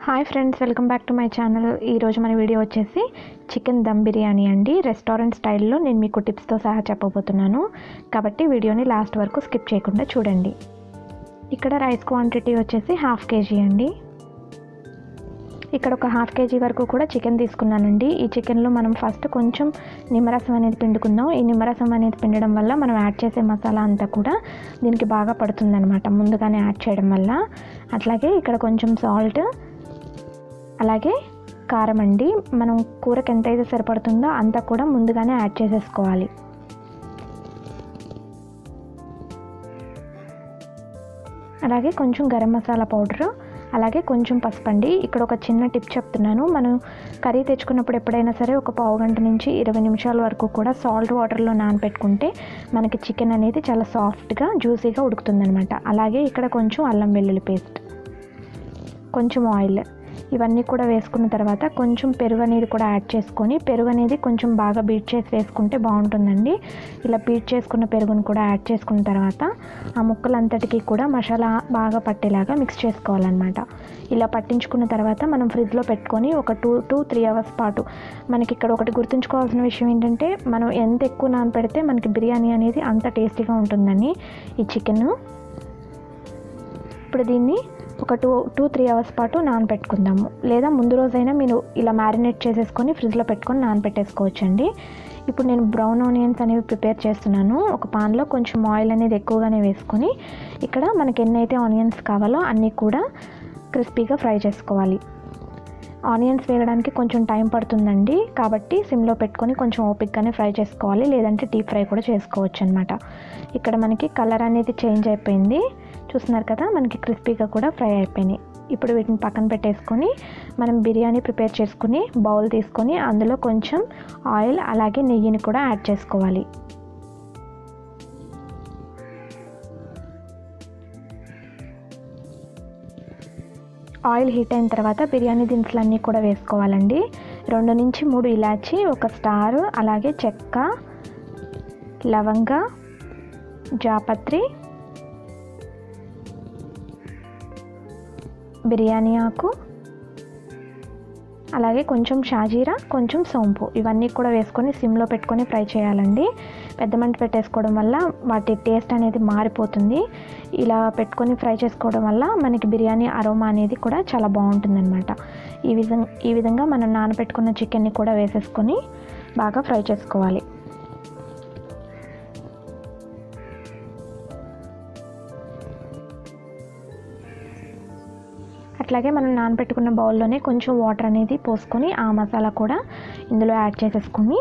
Hi friends, welcome back to my channel. ఈరోజు మన video వచ్చేసి చికెన్ దమ్ బిర్యానీ అండి. రెస్టారెంట్ స్టైల్లో నేను మీకు టిప్స్తో సహా చెప్పబోతున్నాను, కాబట్టి వీడియోని లాస్ట్ వరకు స్కిప్ చేయకుండా చూడండి. ఇక్కడ రైస్ క్వాంటిటీ వచ్చేసి 1/2 kg అండి. ఇక్కడ ఒక 1/2 kg వరకు కూడా చికెన్ తీసుకున్నానండి. ఈ చికెన్లో మనం ఫస్ట్ కొంచెం నిమ్మరసం అనేది పిండుకుందాం. ఈ నిమ్మరసం అనేది పిండడం వల్ల మనం యాడ్ చేసే మసాలా అంతా కూడా దీనికి బాగా పడుతుందన్నమాట, ముందుగానే యాడ్ చేయడం వల్ల. అట్లాగే ఇక్కడ కొంచెం సాల్ట్, అలాగే కారం అండి. మనం కూరకి ఎంతైతే సరిపడుతుందో అంతా కూడా ముందుగానే యాడ్ చేసేసుకోవాలి. అలాగే కొంచెం గరం మసాలా పౌడరు, అలాగే కొంచెం పసుపు అండి. ఇక్కడ ఒక చిన్న టిప్ చెప్తున్నాను. మనం కర్రీ తెచ్చుకున్నప్పుడు ఎప్పుడైనా సరే ఒక 15 గంట నుంచి 20 నిమిషాల వరకు కూడా సాల్ట్ వాటర్లో నానబెట్టుకుంటే మనకి చికెన్ అనేది చాలా సాఫ్ట్గా జ్యూసీగా ఉడుకుతుందనమాట. అలాగే ఇక్కడ కొంచెం అల్లం వెల్లుల్లి పేస్ట్, కొంచెం ఆయిల్, ఇవన్నీ కూడా వేసుకున్న తర్వాత కొంచెం పెరుగు అనేది కూడా యాడ్ చేసుకొని, పెరుగు అనేది కొంచెం బాగా బీట్ చేసి వేసుకుంటే బాగుంటుందండి. ఇలా బీట్ చేసుకున్న పెరుగును కూడా యాడ్ చేసుకున్న తర్వాత ఆ ముక్కలంతటికీ కూడా మసాలా బాగా పట్టేలాగా మిక్స్ చేసుకోవాలన్నమాట. ఇలా పట్టించుకున్న తర్వాత మనం ఫ్రిడ్జ్లో పెట్టుకొని ఒక 2 to 3 అవర్స్ పాటు, మనకి ఇక్కడ ఒకటి గుర్తుంచుకోవాల్సిన విషయం ఏంటంటే, మనం ఎంత ఎక్కువ నానపెడితే మనకి బిర్యానీ అనేది అంత టేస్టీగా ఉంటుందని ఈ చికెన్. ఇప్పుడు దీన్ని ఒక 2 to 3 అవర్స్ పాటు నానబెట్టుకుందాము. లేదా ముందు రోజైనా మీరు ఇలా మ్యారినేట్ చేసేసుకొని ఫ్రిడ్జ్లో పెట్టుకొని నానబెట్టేసుకోవచ్చండి. ఇప్పుడు నేను బ్రౌన్ ఆనియన్స్ అనేవి ప్రిపేర్ చేస్తున్నాను. ఒక పాన్లో కొంచెం ఆయిల్ అనేది ఎక్కువగానే వేసుకొని, ఇక్కడ మనకి ఎన్నైతే ఆనియన్స్ కావాలో అన్నీ కూడా క్రిస్పీగా ఫ్రై చేసుకోవాలి. ఆనియన్స్ వేయడానికి కొంచెం టైం పడుతుందండి, కాబట్టి సిమ్లో పెట్టుకొని కొంచెం ఓపిక్గానే ఫ్రై చేసుకోవాలి, లేదంటే డీప్ ఫ్రై కూడా చేసుకోవచ్చు అనమాట. ఇక్కడ మనకి కలర్ అనేది చేంజ్ అయిపోయింది, చూస్తున్నారు కదా, మనకి క్రిస్పీగా కూడా ఫ్రై అయిపోయినాయి. ఇప్పుడు వీటిని పక్కన పెట్టేసుకొని మనం బిర్యానీ ప్రిపేర్ చేసుకుని బౌల్ తీసుకొని అందులో కొంచెం ఆయిల్ అలాగే నెయ్యిని కూడా యాడ్ చేసుకోవాలి. ఆయిల్ హీట్ అయిన తర్వాత బిర్యానీ దినుసులన్నీ కూడా వేసుకోవాలండి. 2 నుంచి 3 ఇలాచి, ఒక స్టార్, అలాగే చెక్క, లవంగ, జాపత్రి, బిర్యానీ ఆకు, అలాగే కొంచెం షాజీరా, కొంచెం సోంపు, ఇవన్నీ కూడా వేసుకొని సిమ్లో పెట్టుకొని ఫ్రై చేయాలండి. పెద్ద మంట పెట్టేసుకోవడం వల్ల వాటి టేస్ట్ అనేది మారిపోతుంది. ఇలా ఫ్రై చేసుకోవడం వల్ల మనకి బిర్యానీ అరోమా అనేది కూడా చాలా బాగుంటుందన్నమాట. ఈ విధంగా మనం నానబెట్టుకున్న చికెన్ని కూడా వేసేసుకొని బాగా ఫ్రై చేసుకోవాలి. అట్లాగే మనం నానబెట్టుకున్న బౌల్లోనే కొంచెం వాటర్ అనేది పోసుకొని ఆ మసాలా కూడా ఇందులో యాడ్ చేసేసుకొని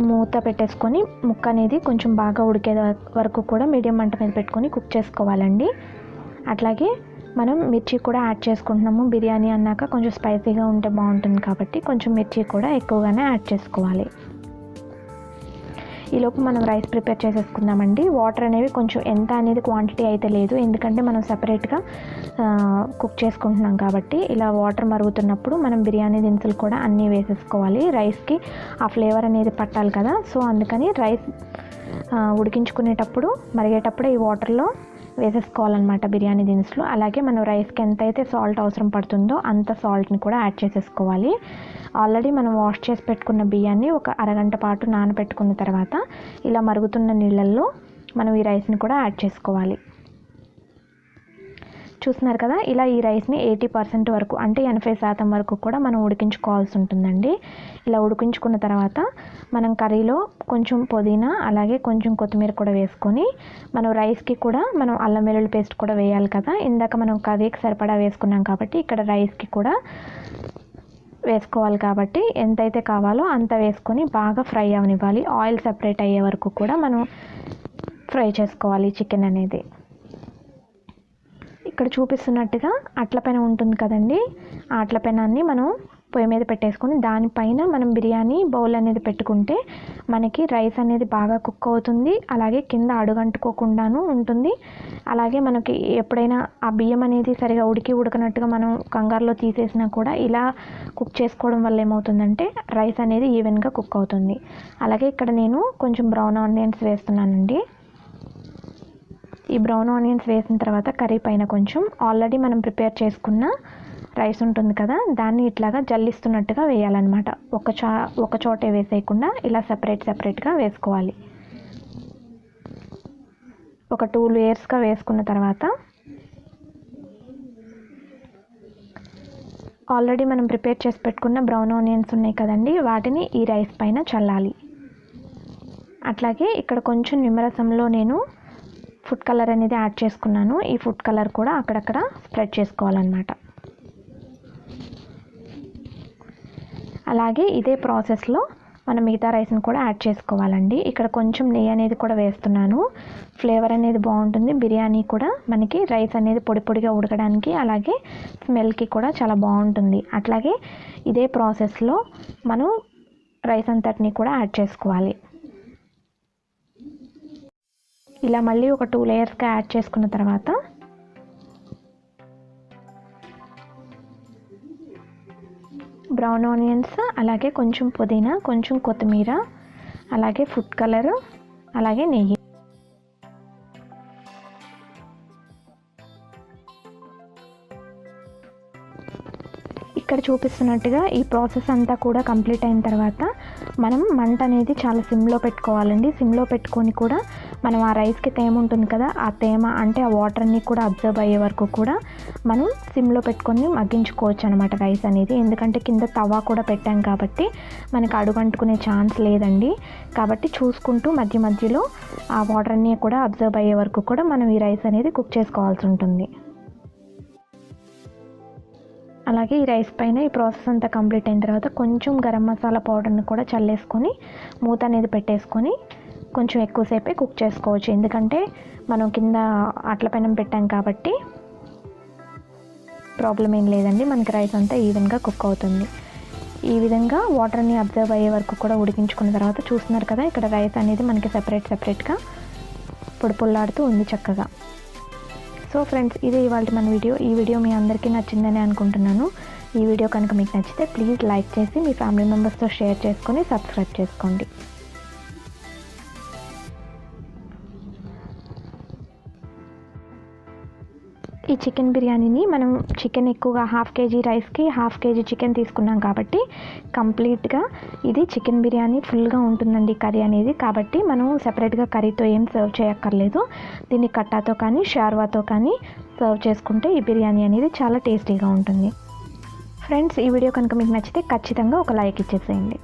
మూత పెట్టేసుకొని ముక్క అనేది కొంచెం బాగా ఉడికే వరకు కూడా మీడియం మంట మీద పెట్టుకొని కుక్ చేసుకోవాలండి. అట్లాగే మనం మిర్చి కూడా యాడ్ చేసుకుంటున్నాము. బిర్యానీ అన్నాక కొంచెం స్పైసీగా ఉంటే బాగుంటుంది కాబట్టి కొంచెం మిర్చి కూడా ఎక్కువగానే యాడ్ చేసుకోవాలి. ఈలోపు మనం రైస్ ప్రిపేర్ చేసేసుకుందామండి. వాటర్ అనేవి కొంచెం ఎంత అనేది క్వాంటిటీ అయితే లేదు, ఎందుకంటే మనం సపరేట్గా కుక్ చేసుకుంటున్నాం కాబట్టి. ఇలా వాటర్ మరుగుతున్నప్పుడు మనం బిర్యానీ దినుసులు కూడా అన్నీ వేసేసుకోవాలి. రైస్కి ఆ ఫ్లేవర్ అనేది పట్టాలి కదా, సో అందుకని రైస్ ఉడికించుకునేటప్పుడు మరిగేటప్పుడే ఈ వాటర్లో వేసేసుకోవాలన్నమాట బిర్యానీ దినుసులు. అలాగే మనం రైస్కి ఎంతైతే సాల్ట్ అవసరం పడుతుందో అంత సాల్ట్ని కూడా యాడ్ చేసేసుకోవాలి. ఆల్రెడీ మనం వాష్ చేసి పెట్టుకున్న బియ్యాన్ని ఒక అరగంట పాటు నానబెట్టుకున్న తర్వాత ఇలా మరుగుతున్న నీళ్ళల్లో మనం ఈ రైస్ని కూడా యాడ్ చేసుకోవాలి. చూస్తున్నారు కదా, ఇలా ఈ రైస్ని 80% వరకు, అంటే 80% వరకు కూడా మనం ఉడికించుకోవాల్సి ఉంటుందండి. ఇలా ఉడికించుకున్న తర్వాత మనం కర్రీలో కొంచెం పుదీనా అలాగే కొంచెం కొత్తిమీర కూడా వేసుకొని, మనం రైస్కి కూడా మనం అల్లం వెల్లుల్లి పేస్ట్ కూడా వేయాలి కదా. ఇందాక మనం కర్రీకి సరిపడా వేసుకున్నాం కాబట్టి ఇక్కడ రైస్కి కూడా వేసుకోవాలి. కాబట్టి ఎంతైతే కావాలో అంత వేసుకొని బాగా ఫ్రై అవనివ్వాలి. ఆయిల్ సెపరేట్ అయ్యే వరకు కూడా మనం ఫ్రై చేసుకోవాలి చికెన్ అనేది. ఇక్కడ చూపిస్తున్నట్టుగా అట్ల పెనం ఉంటుంది కదండి, ఆ అట్ల పెనాన్ని మనం పొయ్యి మీద పెట్టేసుకొని దానిపైన మనం బిర్యానీ బౌల్ అనేది పెట్టుకుంటే మనకి రైస్ అనేది బాగా కుక్ అవుతుంది. అలాగే కింద అడుగంటుకోకుండాను ఉంటుంది. అలాగే మనకి ఎప్పుడైనా ఆ బియ్యం అనేది సరిగా ఉడకనట్టుగా మనం కంగారులో తీసేసినా కూడా ఇలా కుక్ చేసుకోవడం వల్ల ఏమవుతుందంటే రైస్ అనేది ఈవెన్గా కుక్ అవుతుంది. అలాగే ఇక్కడ నేను కొంచెం బ్రౌన్ ఆనియన్స్ వేస్తున్నానండి. ఈ బ్రౌన్ ఆనియన్స్ వేసిన తర్వాత కర్రీ పైన కొంచెం ఆల్రెడీ మనం ప్రిపేర్ చేసుకున్న రైస్ ఉంటుంది కదా, దాన్ని ఇట్లాగా జల్లిస్తున్నట్టుగా వేయాలన్నమాట. ఒక చోటే వేసేయకుండా ఇలా సెపరేట్గా వేసుకోవాలి. ఒక 2 లేయర్స్గా వేసుకున్న తర్వాత ఆల్రెడీ మనం ప్రిపేర్ చేసి పెట్టుకున్న బ్రౌన్ ఆనియన్స్ ఉన్నాయి కదండి, వాటిని ఈ రైస్ పైన చల్లాలి. అట్లాగే ఇక్కడ కొంచెం నిమ్మరసంలో నేను ఫుడ్ కలర్ అనేది యాడ్ చేసుకున్నాను. ఈ ఫుడ్ కలర్ కూడా అక్కడక్కడ స్ప్రెడ్ చేసుకోవాలన్నమాట. అలాగే ఇదే ప్రాసెస్లో మనం మిగతా రైస్ని కూడా యాడ్ చేసుకోవాలండి. ఇక్కడ కొంచెం నెయ్యి అనేది కూడా వేస్తున్నాను. ఫ్లేవర్ అనేది బాగుంటుంది. బిర్యానీ కూడా మనకి రైస్ అనేది పొడి పొడిగా ఉడకడానికి, అలాగే స్మెల్కి కూడా చాలా బాగుంటుంది. అట్లాగే ఇదే ప్రాసెస్లో మనం రైస్ అంతటిని కూడా యాడ్ చేసుకోవాలి. ఇలా మళ్ళీ ఒక 2 లేయర్స్గా యాడ్ చేసుకున్న తర్వాత బ్రౌన్ ఆనియన్స్, అలాగే కొంచెం పుదీనా, కొంచెం కొత్తిమీర, అలాగే ఫుడ్ కలర్, అలాగే నెయ్యి. ఇక్కడ చూపిస్తున్నట్టుగా ఈ ప్రాసెస్ అంతా కూడా కంప్లీట్ అయిన తర్వాత మనం మంట అనేది చాలా సిమ్లో పెట్టుకోవాలండి. సిమ్లో పెట్టుకొని కూడా మనం ఆ రైస్కి తేమ ఉంటుంది కదా, ఆ తేమ అంటే ఆ వాటర్ని కూడా అబ్జర్వ్ అయ్యే వరకు కూడా మనం సిమ్లో పెట్టుకొని మగ్గించుకోవచ్చు అనమాట రైస్ అనేది. ఎందుకంటే కింద తవా కూడా పెట్టాం కాబట్టి మనకి అడుగంటుకునే ఛాన్స్ లేదండి. కాబట్టి చూసుకుంటూ మధ్య మధ్యలో ఆ వాటర్ని కూడా అబ్జర్వ్ అయ్యే వరకు కూడా మనం ఈ రైస్ అనేది కుక్ చేసుకోవాల్సి ఉంటుంది. అలాగే ఈ రైస్ పైన ఈ ప్రాసెస్ అంతా కంప్లీట్ అయిన తర్వాత కొంచెం గరం మసాలా పౌడర్ని కూడా చల్లేసుకొని మూత అనేది పెట్టేసుకొని కొంచెం ఎక్కువసేపే కుక్ చేసుకోవచ్చు. ఎందుకంటే మనం కింద అట్ల పెనం పెట్టాం కాబట్టి ప్రాబ్లం ఏం లేదండి, మనకి రైస్ అంతా ఈవెన్గా కుక్ అవుతుంది. ఈ విధంగా వాటర్ని అబ్జర్వ్ అయ్యే వరకు కూడా ఉడికించుకున్న తర్వాత చూస్తున్నారు కదా, ఇక్కడ రైస్ అనేది మనకి సెపరేట్గా పొడిపొల్లాడుతూ ఉంది చక్కగా. సో ఫ్రెండ్స్, ఇదే ఇవాళ మన వీడియో. ఈ వీడియో మీ అందరికీ నచ్చిందని అనుకుంటున్నాను. ఈ వీడియో కనుక మీకు నచ్చితే ప్లీజ్ లైక్ చేసి మీ ఫ్యామిలీ మెంబర్స్తో షేర్ చేసుకొని సబ్స్క్రైబ్ చేసుకోండి. ఈ చికెన్ బిర్యానీని మనం చికెన్ ఎక్కువగా 1/2 kg రైస్కి 1/2 kg చికెన్ తీసుకున్నాం కాబట్టి కంప్లీట్గా ఇది చికెన్ బిర్యానీ ఫుల్గా ఉంటుందండి కర్రీ అనేది. కాబట్టి మనం సెపరేట్గా కర్రీతో ఏం సర్వ్ చేయక్కర్లేదు. దీన్ని కట్టాతో కానీ షార్వాతో కానీ సర్వ్ చేసుకుంటే ఈ బిర్యానీ అనేది చాలా టేస్టీగా ఉంటుంది. ఫ్రెండ్స్, ఈ వీడియో కనుక మీకు నచ్చితే ఖచ్చితంగా ఒక లైక్ ఇచ్చేసేయండి.